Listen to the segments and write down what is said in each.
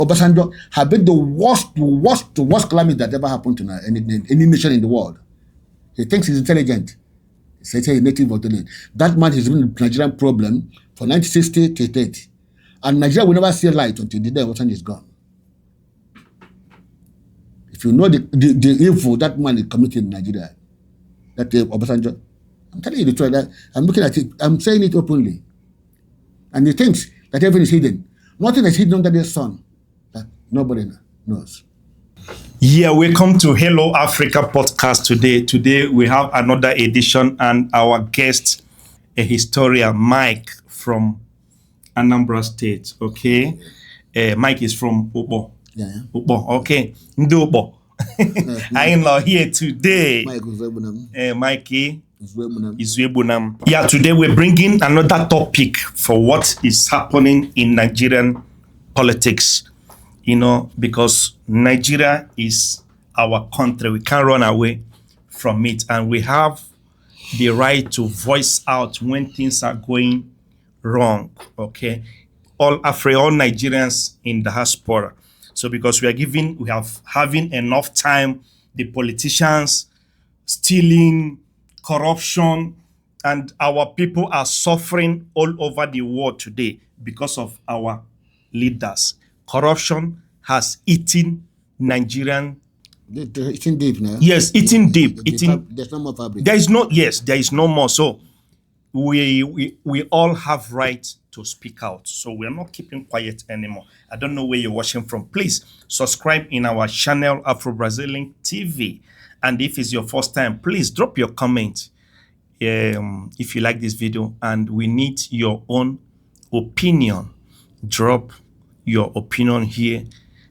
Obasanjo have been the worst calamity that ever happened to any nation in the world. He thinks he's intelligent. He says he's native of the land. That man has been a Nigerian problem for 1960 to 80. And Nigeria will never see light until the day Obasanjo is gone. If you know the evil that man is committed in Nigeria, that Obasanjo, I'm telling you the truth. I'm looking at it. I'm saying it openly. And he thinks that everything is hidden. Nothing is hidden under the sun that nobody knows. Yeah, welcome to Hello Africa podcast today. Today we have another edition and our guest, a historian, Mike from Anambra State. Okay, Mike is from Ubo. Yeah. Ubo. Okay, Ndi Ubo. I am here today. Mikey Izwebunam. Yeah, today we're bringing another topic for what is happening in Nigerian politics. You know, because Nigeria is our country. We can't run away from it. And we have the right to voice out when things are going wrong. Okay. All Nigerians in diaspora. So because we have having enough time, the politicians stealing, corruption, and our people are suffering all over the world today because of our leaders. Corruption has eaten Nigerian. Eating deep now. Yes, eating deep. There's no more fabric. There is no more. So we all have right to speak out. So we're not keeping quiet anymore. I don't know where you're watching from. Please subscribe in our channel, Afro Brazilian TV. And if it's your first time, please drop your comment if you like this video. And we need your own opinion. Drop your opinion here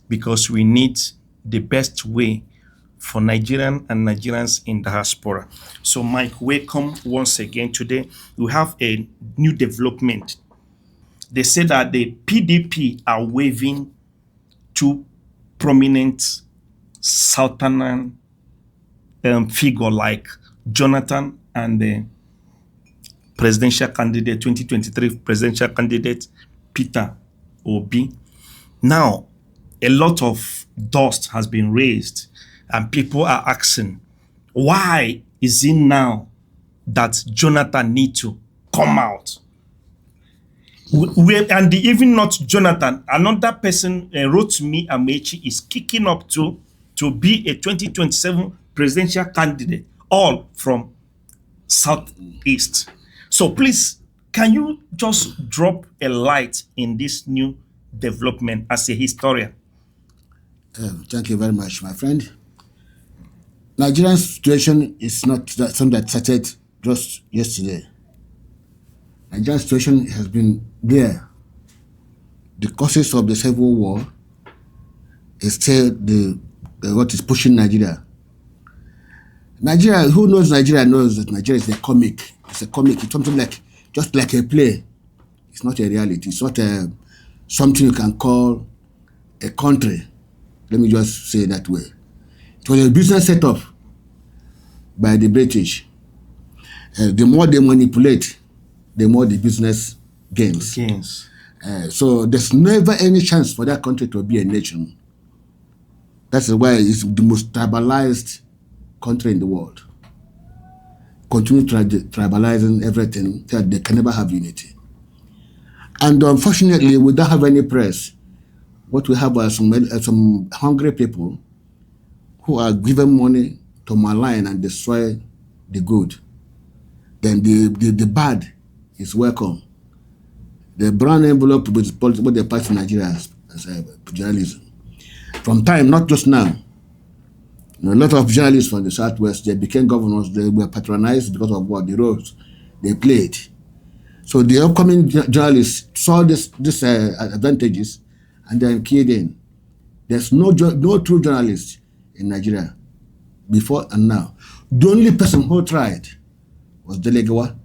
because we need the best way for Nigerian and Nigerians in diaspora. So Mike, welcome once again. Today we have a new development. They say that the PDP are waiving two prominent Southern figure like Jonthan and the presidential candidate, 2023 presidential candidate, Peter Obi. Now, a lot of dust has been raised and people are asking, why is it now that Jonthan need to come out? And even not Jonthan, another person wrote to me, Amechi is kicking up to be a 2027 presidential candidate, all from Southeast. So please, can you just drop a light in this new development as a historian? Thank you very much, my friend. Nigerian situation is not something that started just yesterday. Nigerian situation has been there. The causes of the Civil War is still what is pushing Nigeria. Nigeria, who knows Nigeria knows that Nigeria is a comic. It's a comic. It's something just like a play. It's not a reality. It's not something you can call a country. Let me just say it that way. It was a business set up by the British. The more they manipulate, the more the business gains. So there's never any chance for that country to be a nation. That's why it's the most tribalized country in the world. Continue tribalizing everything so that they can never have unity. And unfortunately, we don't have any press. What we have are some hungry people who are given money to malign and destroy the good. Then the bad is welcome. The brown envelope with what they pass in Nigeria as journalism. From time, not just now. A lot of journalists from the Southwest, they became governors. They were patronized because of what the roles they played. So the upcoming journalists saw this advantages and then keyed in. There's no true journalist in Nigeria before and now. The only person who tried was Delegawa.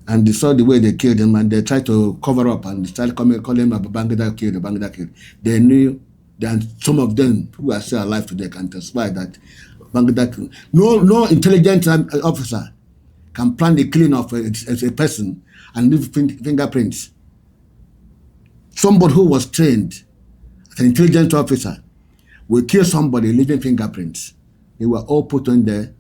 And they saw the way they killed him and they tried to cover up and they started calling him Babangida killed. They knew that some of them who are still alive today can testify that Babangida killed. No intelligent officer can plan the killing of a person and leave fingerprints. Somebody who was trained as an intelligence officer, will kill somebody, leaving fingerprints. They were all put on there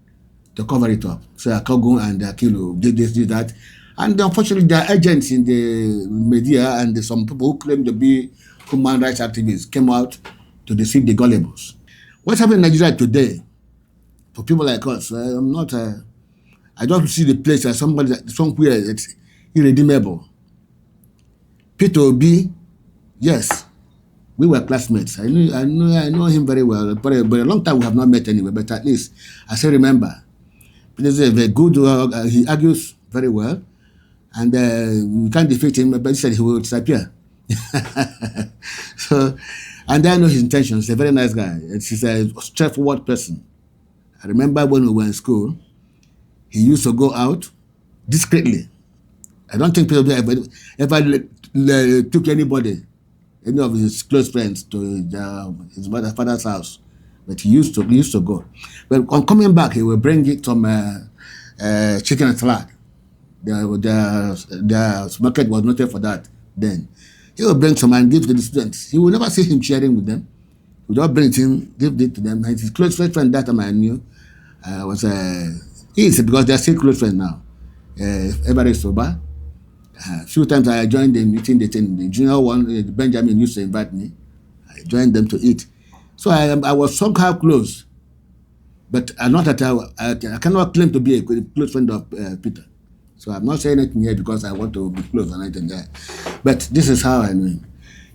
to cover it up. So I can go and Akilu did this, did that. And unfortunately, there are agents in the media and some people who claim to be human rights activists came out to deceive the gullibles. What's happening in Nigeria today, for people like us, I'm not, I don't see the place as somebody, somewhere it's irredeemable. Peter Obi, yes, we were classmates. I know him very well, but a long time we have not met anyway, but at least I still remember. He's a very good, he argues very well, and we can't defeat him, but he said he will disappear. So, and I know his intentions. He's a very nice guy. He's a straightforward person. I remember when we were in school, he used to go out discreetly. I don't think people ever took anybody, any of his close friends, to his father's house. But he used to go. But on coming back, he will bring it some chicken and salad. The market was noted for that then. He will bring some and give to the students. He will never see him sharing with them. He will just bring it in, give it to them. And his close friend that time I knew was because they are still close friends now. Everybody sober. A few times I joined them eating the junior one. Benjamin used to invite me. I joined them to eat. So I was somehow close, but not that I cannot claim to be a close friend of Peter. So I'm not saying anything here because I want to be close or anything there. But this is how I know him.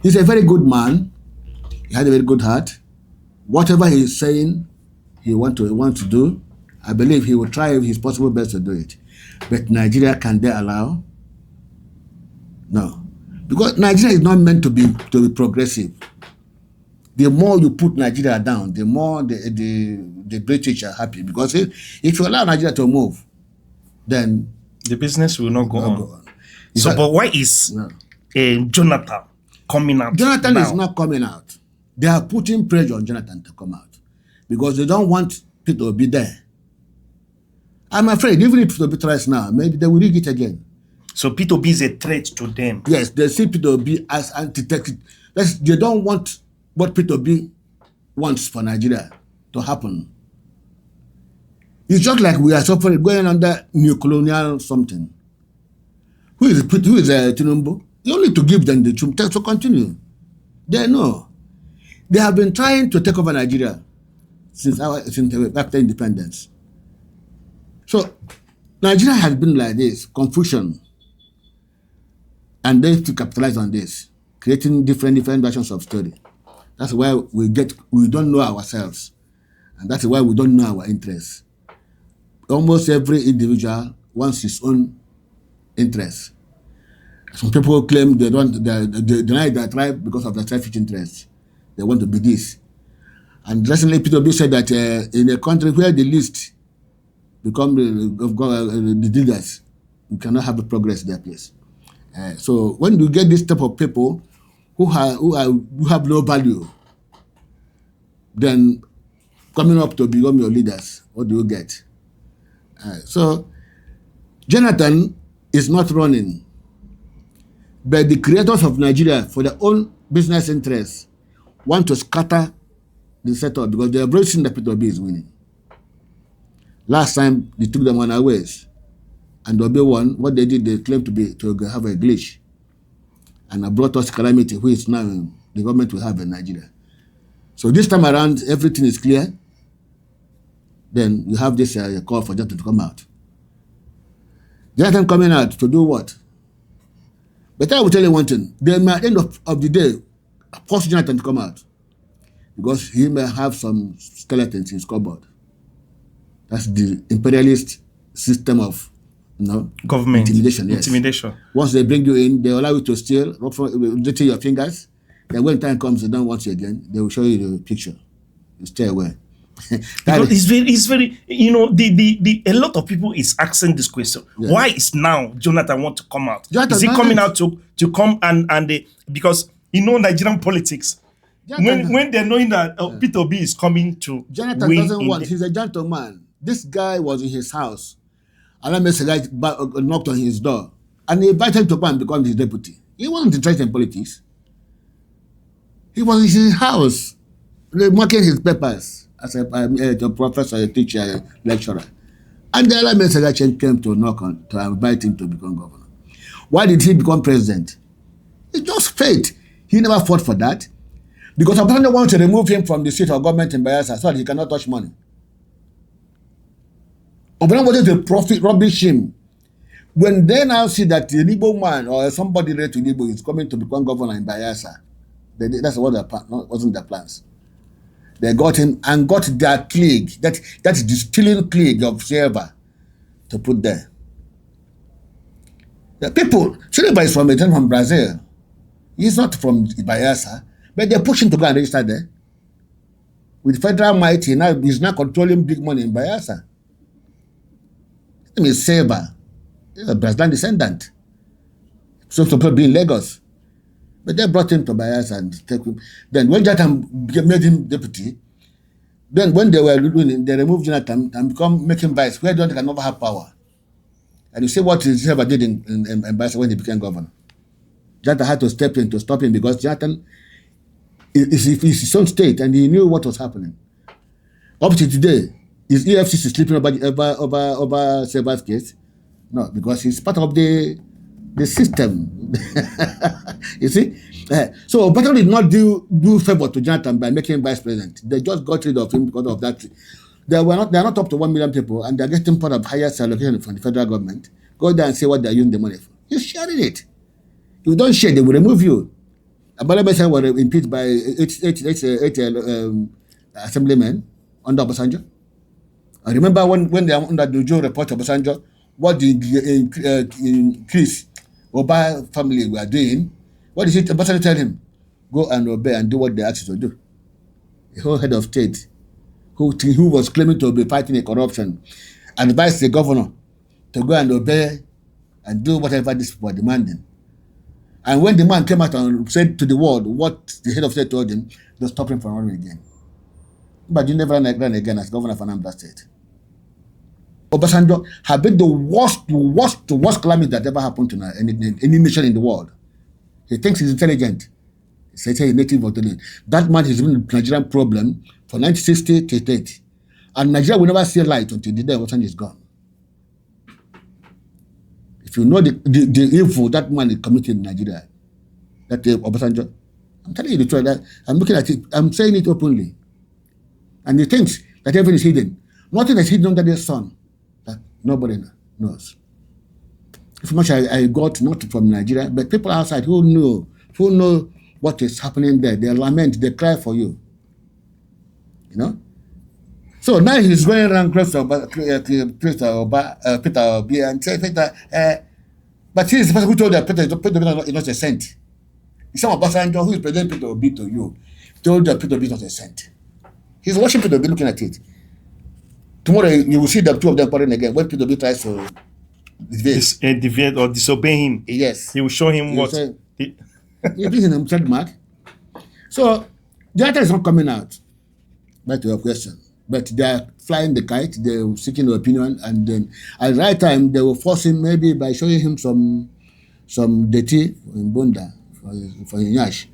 He's a very good man. He had a very good heart. Whatever he's saying he wants to do, I believe he will try his possible best to do it. But Nigeria, can they allow? No. Because Nigeria is not meant to be progressive. The more you put Nigeria down, the more the British are happy. Because if you allow Nigeria to move, then the business will not go on. So, but why is Jonathan coming out? Jonathan now? Is not coming out. They are putting pressure on Jonathan to come out because they don't want Peter to be there. I'm afraid even if Peter Obi tries now, maybe they will rig it again. So Peter Obi is a threat to them. Yes, they see Peter Obi as anti-tech. They don't want what Peter Obi wants for Nigeria to happen. It's just like we are suffering, going under new colonial something. Who is Tinubu? You only to give them the truth to continue. They know. They have been trying to take over Nigeria since after independence. So Nigeria has been like this, confusion. And they have to capitalize on this, creating different versions of story. That's why we don't know ourselves. And that's why we don't know our interests. Almost every individual wants his own interests. Some people claim they deny their tribe because of their selfish interests. They want to be this. And recently, Peter Obi said that in a country where the least become the leaders, you cannot have a progress in that place. So when you get this type of people who have no value, then coming up to become your leaders, what do you get? So Jonathan is not running, but the creators of Nigeria, for their own business interests, want to scatter the setup because they are bracing that Peter Obi is winning. Last time they took them unawares, and Obi won. What they did, they claimed to have a glitch, and brought us calamity, which now the government will have in Nigeria. So this time around, everything is clear. Then you have this call for Jonathan to come out. Jonathan coming out to do what? But I will tell you one thing. They may at the end of the day force Jonathan to come out because he may have some skeletons in his cupboard. That's the imperialist system of government intimidation. Yes. Intimidation. Once they bring you in, they allow you to steal, dirty your fingers. Then when time comes, they don't want you again. They will show you the picture. You stay away. It's very, a lot of people is asking this question. Yes. Why is now Jonathan want to come out? Is he coming out to come and because Nigerian politics, when they're knowing that Peter Obi is coming to Jonathan doesn't want. He's a gentleman. This guy was in his house. And guy knocked on his door and he invited him to come and become his deputy. He wasn't interested in politics. He was in his house, marking his papers as a professor, a teacher, a lecturer. And the other messenger came to knock on, to invite him to become governor. Why did he become president? It's just fate. He never fought for that. Because Obasanjo wanted to remove him from the seat of government in Bayelsa so that he cannot touch money. Obasanjo wanted to profit, rubbish him. When they now see that the Igbo man or somebody related to Igbo is coming to become governor in Bayelsa, that's what wasn't their plans. They got him and got their clique, that is the stealing clique of silver, to put there. The people, Silva is from Brazil. He's not from Bayelsa, but they push him to go and register there. With federal might, he's now controlling big money in Bayelsa. His name is Silva. He's a Brazilian descendant. Supposed to be in Lagos. But they brought him to Bayelsa and take him. Then when Jonathan made him deputy, then when they were doing, they removed Jonathan and make him vice, where Jonathan can never have power. And you see what Silva did in Bayelsa when he became governor. Jonathan had to step in to stop him because Jonathan is his own state and he knew what was happening. Up to today, is EFCC sleeping over Silva's case? No, because he's part of the system. You see? So Obasanjo did not do favor to Jonathan by making him vice president. They just got rid of him because of that. They are not up to 1 million people and they're getting part of highest allocation from the federal government. Go there and see what they're using the money for. You're sharing it. If you don't share, they will remove you. Abalabesa were impeached by eight assemblymen under Obasanjo. I remember when they were under the Joe report of Obasanjo, what the Chris Oba family were doing, what did Obasanjo tell him? Go and obey and do what they asked you to do. The whole head of state, who was claiming to be fighting a corruption, advised the governor to go and obey and do whatever these people were demanding. And when the man came out and said to the world what the head of state told him, they stopped him from running again. But you never ran again as governor of Anambra State. Obasanjo had been the worst calamity that ever happened to any nation in the world. He thinks he's intelligent. He says he's native of the land. That man has been a Nigerian problem for 1960 to date. And Nigeria will never see light until the day Obasanjo is gone. If you know the evil that man is committing in Nigeria, that Obasanjo, I'm telling you the truth. That I'm looking at it, I'm saying it openly. And he thinks that everything is hidden. Nothing is hidden under the sun. That nobody knows. If much I got not from Nigeria, but people outside who know what is happening there, they lament, they cry for you. You know? So now he's going around Peter Obi and say, but he is the person who told that Peter is not a saint. It's some Obasanjo who is presenting Peter Obi to you, told that Peter Obi is not a saint. He's watching Peter Obi looking at it. Tomorrow you will see the two of them quarreling again when Peter Obi tries to deviate or disobey him. Yes. He will show him what. He's in a trademark. So the answer is not coming out. Back to your question. But they are flying the kite, they're seeking opinion, and then at the right time they will force him maybe by showing him some dirty in Bunda for Nyash,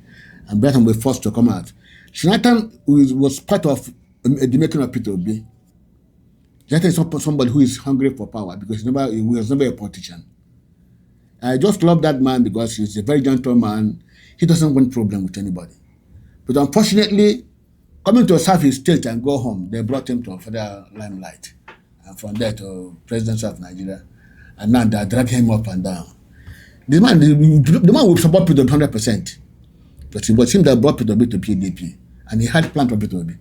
and Brighton will be forced to come out. Jonathan was part of the making of Peter Obi. Jonathan is not somebody who is hungry for power because he was never a politician. I just love that man because he's a very gentle man. He doesn't want problem with anybody. But unfortunately, coming to serve his state and go home, they brought him to a federal limelight. And from there to presidency of Nigeria. And now they drag him up and down. The man will support Peter 100%. But it was him that brought Peter Obi to PDP. And he had planned for Peter Obi,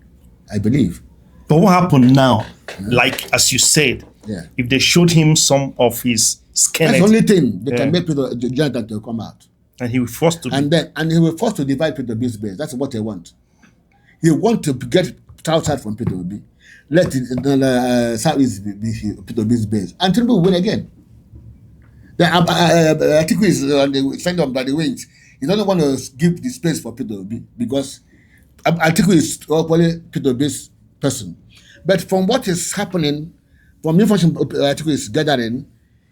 I believe. But what happened now? Like, as you said, if they showed him some of his skeleton. That's the only thing they can make Peter Jonathan to come out. And he will force to and he will force to divide Peter Obi's base. That's what they want. He want to get outside from Peter Obi. Let the Southeast be Peter Obi's base. And Tinubu will win again. The article is on the send on by the wings. He doesn't want to give the space for Peter Obi because article is probably Peter Obi's person. But from what is happening, from information article is gathering,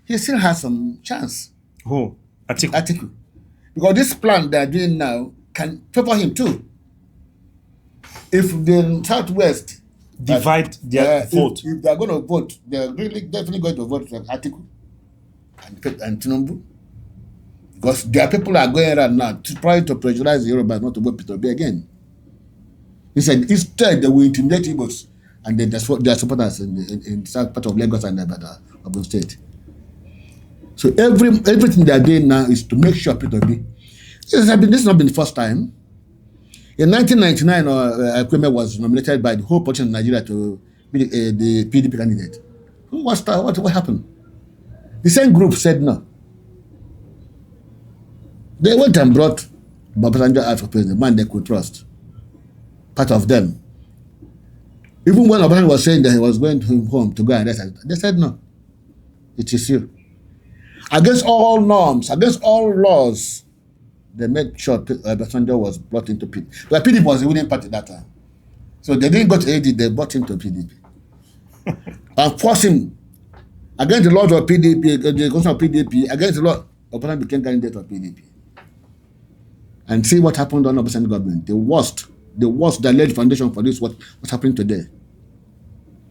he still has some chance. Who? Article. Because this plan they are doing now can favor him too. If the Southwest divide their vote. if they're going to vote, they're really definitely going to vote for Atiku and Tinubu. Because their people are going around now trying to pressurize the Yorubas not to vote Peter Obi again. Instead, they will intimidate Igbos and their supporters in the south part of Lagos and the Ogun State. So everything they are doing now is to make sure Peter Obi. This has not been the first time. In 1999, Akweme was nominated by the whole population of Nigeria to be the PDP candidate. What happened? The same group said no. They went and brought Obasanjo out for president, man they could trust. Part of them. Even when Obasanjo was saying that he was going to home to go and rest, they said no. It is you. Against all norms, against all laws, they made sure Obasanjo was brought into PDP. But PDP was the winning party that time. So they didn't go to AD, they brought him to PDP. And forced him against the laws of PDP, the constitution of PDP, against the law, Obasanjo became candidate of PDP. And see what happened on Obasanjo government. The worst that laid foundation for this, what's happening today.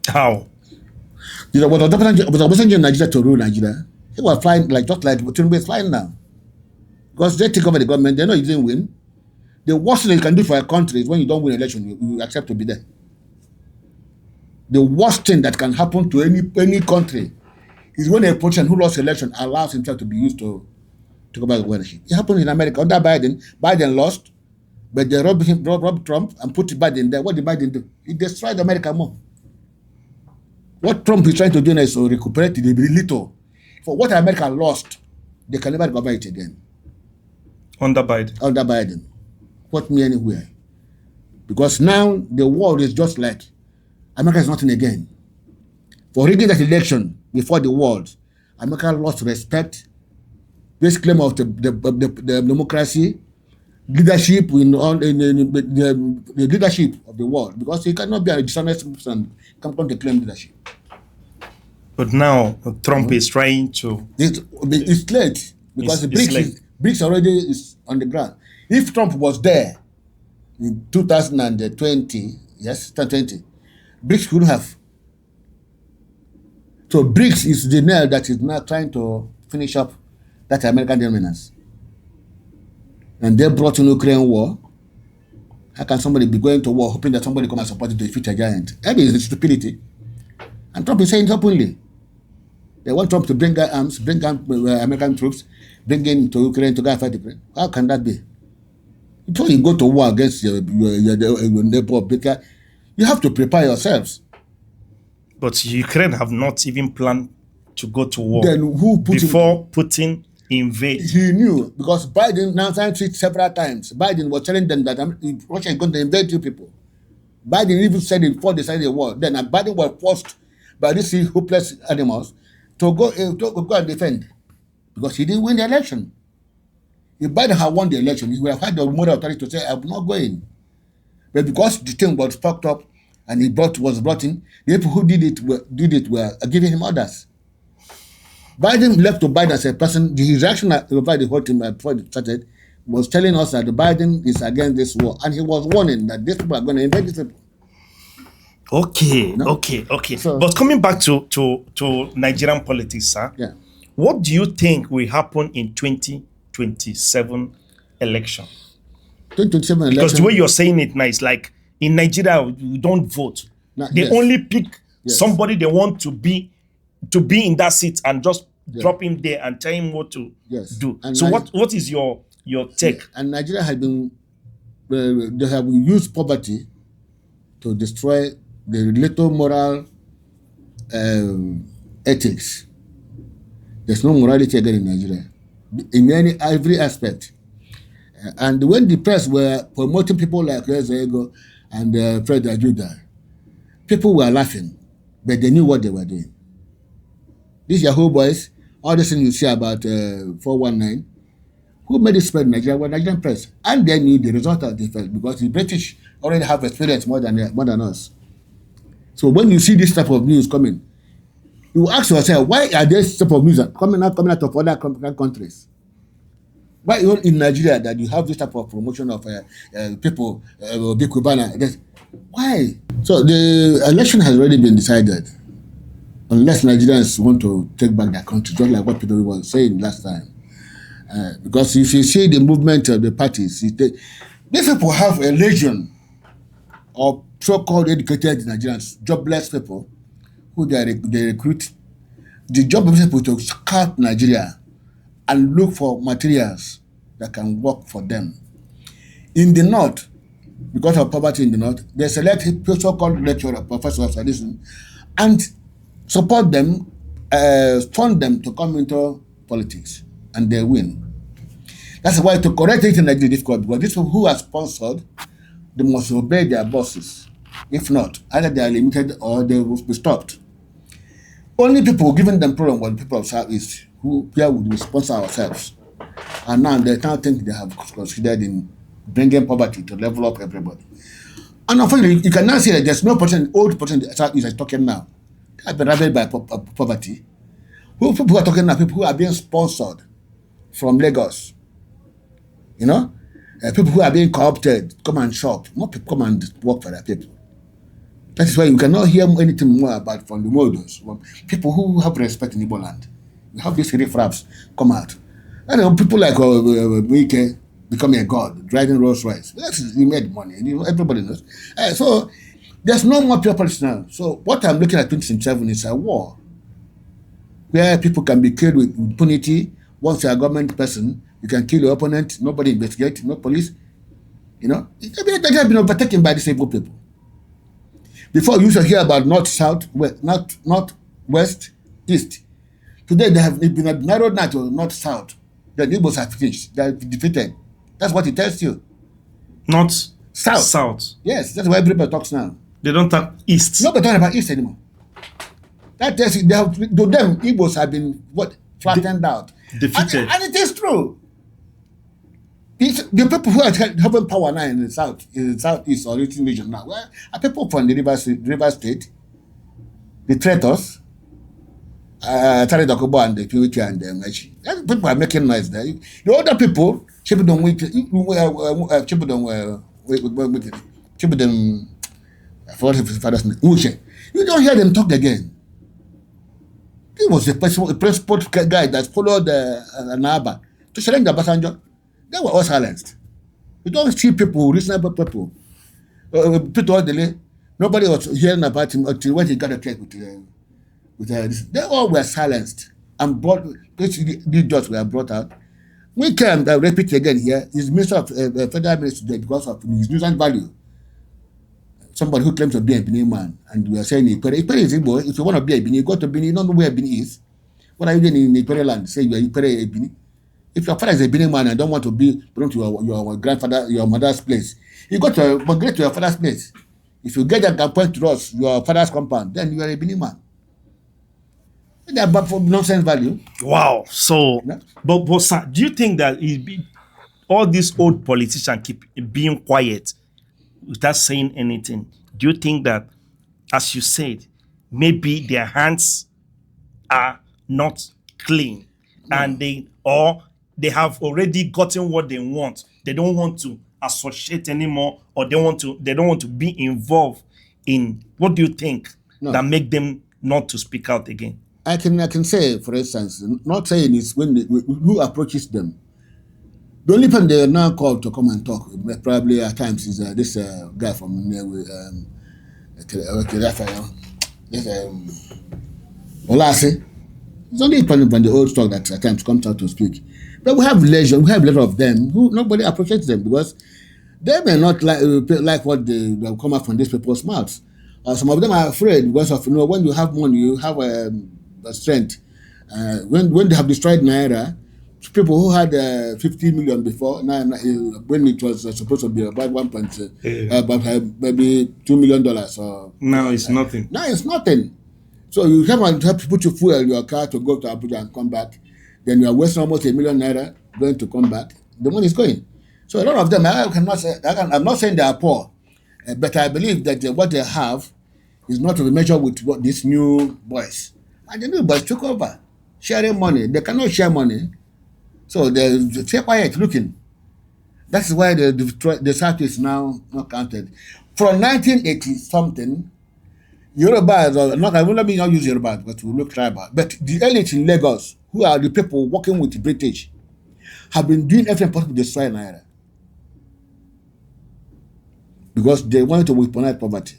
How? Was Obasanjo in Nigeria to rule Nigeria? He was flying just like Tinubu is flying now. Because they take over the government, they know you didn't win. The worst thing you can do for a country is when you don't win an election, you accept to be there. The worst thing that can happen to any country is when a politician who lost the election allows himself to be used to take over the leadership. It happened in America under Biden. Biden lost, but they robbed Trump and put Biden there. What did Biden do? He destroyed America more. What Trump is trying to do now is to recuperate the little. For what America lost, they can never recover it again. Under Biden. What me anywhere. Because now the world is just like America is nothing again. For rigging that election before the world, America lost respect, this claim of the democracy, leadership in the leadership of the world. Because you cannot be a dishonest person come to claim leadership. But now Trump is trying to. It's late because the BRICS already is on the ground. If Trump was there in 2020, BRICS couldn't have. So BRICS is the nail that is now trying to finish up that American dominance. And they brought in Ukraine war. How can somebody be going to war hoping that somebody come and support it to defeat a giant? That is stupidity. And Trump is saying it openly. They want Trump to bring arms, bring American troops, bring in to Ukraine to go and fight Ukraine. How can that be? Before you go to war against your neighbor, you have to prepare yourselves. But Ukraine have not even planned to go to war. Then who before Putin invade? He knew because Biden now signed it several times. Biden was telling them that Russia is going to invade you people. Biden even said it before they started the war. Then Biden was forced by these hopeless animals to go and defend because he didn't win the election. If Biden had won the election, he would have had the moral authority to say, I'm not going. But because the thing was fucked up and was brought in, the people who did it were giving him orders. Biden left to Biden as a person, his reaction over the whole thing before it started was telling us that Biden is against this war. And he was warning that these people are going to invade these people. Okay, no? Okay. So, but coming back to Nigerian politics, sir, yeah. What do you think will happen in 2027 election? 2027 election? Because the way you're saying it now is like in Nigeria, we don't vote. They only pick somebody they want to be in that seat and just drop him there and tell him what to do. And so what is your take? And Nigeria has been, they have used poverty to destroy the little moral ethics. There's no morality again in Nigeria, in every aspect. And when the press were promoting people like Rezego and Fred Ajuda, people were laughing, but they knew what they were doing. These Yahoo boys, all this thing you see about 419, who made it spread in Nigeria were Nigerian press. And they knew the result of the first because the British already have experience more than us. So when you see this type of news coming, you ask yourself, why are this type of news coming out of other countries? Why in Nigeria that you have this type of promotion of people, Big Cubana? Why? So the election has already been decided. Unless Nigerians want to take back their country, just like what Peter Obi was saying last time. Because if you see the movement of the parties, these people have a legion of so-called educated Nigerians, jobless people, who they recruit. The job of these people to scout Nigeria and look for materials that can work for them. In the north, because of poverty in the north, they select so-called lecturers, professors, and support them, fund them to come into politics, and they win. That's why to correct it in Nigeria is difficult, because these people who are sponsored, they must obey their bosses. If not, either they are limited or they will be stopped. Only people giving them problem were the people of Southeast, who here would sponsor ourselves. And now they can't think they have considered in bringing poverty to level up everybody. And unfortunately, you can now see that there's no person, old person in the Southeast is talking now. They have been ravaged by poverty. People who are talking now, people who are being sponsored from Lagos. You know? People who are being co-opted, come and shop. More people come and work for their people. That is why you cannot hear anything more about from the models. People who have respect in Igbo land. You have these riffraffs come out. And people like Wike becoming a god, driving Rolls Royce. He made money. Everybody knows. So there's no more pure politics now. So what I'm looking at 2027 is a war where people can be killed with impunity. Once you're a government person, you can kill your opponent. Nobody investigates, no police. You know, they have been overtaken by disabled people. Before you used to hear about north, south, west, north, west, east. Today they have been narrowed down to north, south. The Igbos are finished. They are defeated. That's what it tells you. Not South. South. Yes, that's why everybody talks now. They don't talk East. Nobody talking about east anymore. That tells you to them Igbos have been flattened out. Defeated. And it is true. The people who are having power now in the south, in the southeast or eastern region now, are people from the river state, the traitors, Tari Dokobo and the Purity and the Mechi. People are making noise there. The other people, Chibudon, I forgot his father's name, Uche. You don't hear them talk again. He was the principal guy that followed Naba to challenge the Basanjo. They were all silenced. You don't see people, reasonable people. Peter Obi, nobody was hearing about him until when he got a case with they all were silenced and brought. These judges were brought out. We can repeat again here. His minister of federal minister because of his nuisance value. Somebody who claims to be a Benin man, and we are saying Ipere is Igbo. If you want to be a Benin, go to Benin. You don't know where Benin is. What are you doing in Ipere land? Say you are Ipere a Benin. If your father is a Benin man and don't want to be brought to your grandfather, your mother's place, you go to migrate to your father's place. If you get that can point to us, your father's compound, then you are a Benin man. They are bad for nonsense value. Wow. So, Yeah. but sir, do you think that all these old politicians keep being quiet without saying anything? Do you think that, as you said, maybe their hands are not clean and they have already gotten what they want? They don't want to associate anymore, or they don't want to be involved in. What do you think that make them not to speak out again? I can say, for instance, not saying is who approaches them. The only person they are now called to come and talk, probably at times, is this guy from Olase. It's only person from the old stock that at times comes out to speak. But we have leisure, we have a lot of them who nobody approaches them because they may not like what they come out from these people's mouths. Some of them are afraid because of when you have money, you have a strength. When they have destroyed Naira, people who had 50 million before, when it was supposed to be about maybe $2 million. Or now it's nothing. Now it's nothing. So you have to put your fuel in your car to go to Abuja and come back. Then you are wasting almost ₦1 million going to come back. The money is going. So a lot of them, I'm not saying they are poor, but I believe that what they have is not to be measured with what these new boys. And the new boys took over, sharing money. They cannot share money. So they're quiet looking. That's why the South is now not counted. From 1980 something, Yoruba, I will not be use Yoruba because we look tribal, but the elite in Lagos, who are the people working with the British, have been doing everything possible to destroy Naira because they wanted to weaponize poverty.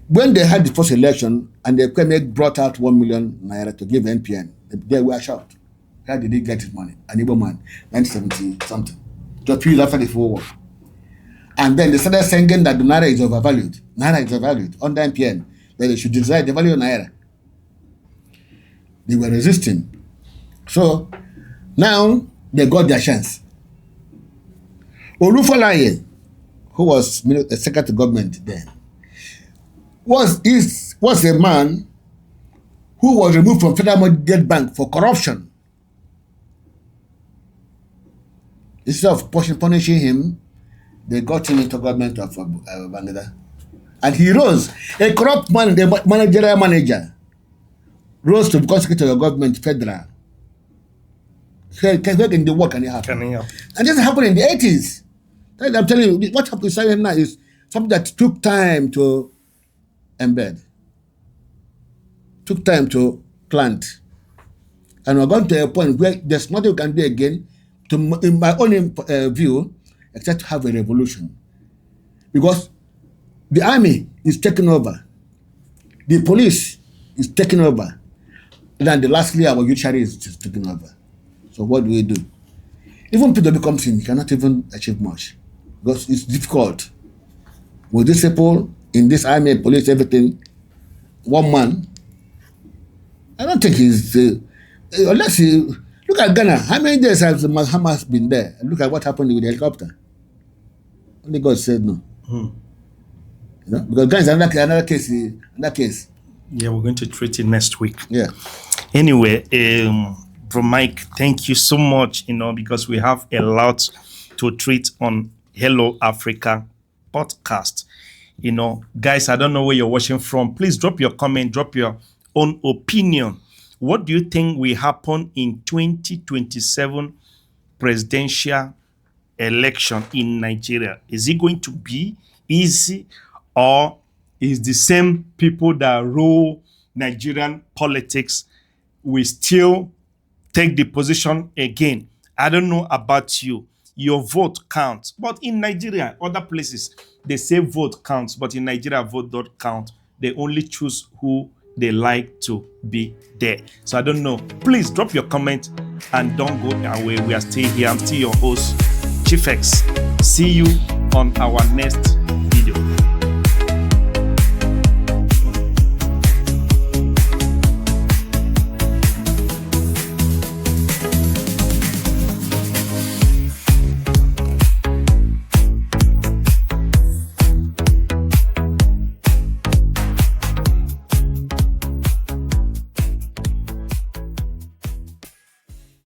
When they had the first election and the Kwame brought out 1 million Naira to give NPN, they were shocked. How did he get his money? An Igbo man, 1970 something, just few years after the Civil War. And then they started saying that the Naira is overvalued. Naira is overvalued under NPN. That they should decide the value of Naira. They were resisting. So now they got their chance. Olufalaye, who was the secretary to government then, was a man who was removed from Federal Mortgage Bank for corruption. Instead of punishing him, they got him into government of Bangladesh. And he rose. A corrupt man, the managerial manager, rose to become secretary of government, federal. Where can the work and it happen? And this happened in the 80s. I'm telling you, what happened now is something that took time to embed, took time to plant. And we're going to a point where there's nothing we can do again, in my own view, except to have a revolution. Because the army is taking over, the police is taking over, and then lastly our judiciary is taking over. So what do we do? Even Peter Obi comes in, he cannot even achieve much because it's difficult. With these people in this army, police, everything, one man, I don't think he's unless he look at Ghana. How many days has Hamas been there? Look at what happened with the helicopter. Only God said no. You know, because Ghana is another case. Yeah, we're going to treat it next week. Yeah. Anyway, Bro Mike, thank you so much. Because we have a lot to treat on Hello Africa podcast. Guys, I don't know where you're watching from. Please drop your comment, drop your own opinion. What do you think will happen in 2027 presidential election in Nigeria? Is it going to be easy, or is the same people that rule Nigerian politics will still take the position again? I don't know about you. Your vote counts. But in Nigeria, other places, they say vote counts. But in Nigeria, vote don't count. They only choose who they like to be there. So I don't know. Please drop your comment and don't go away. We are still here. I'm still your host, Chief X. See you on our next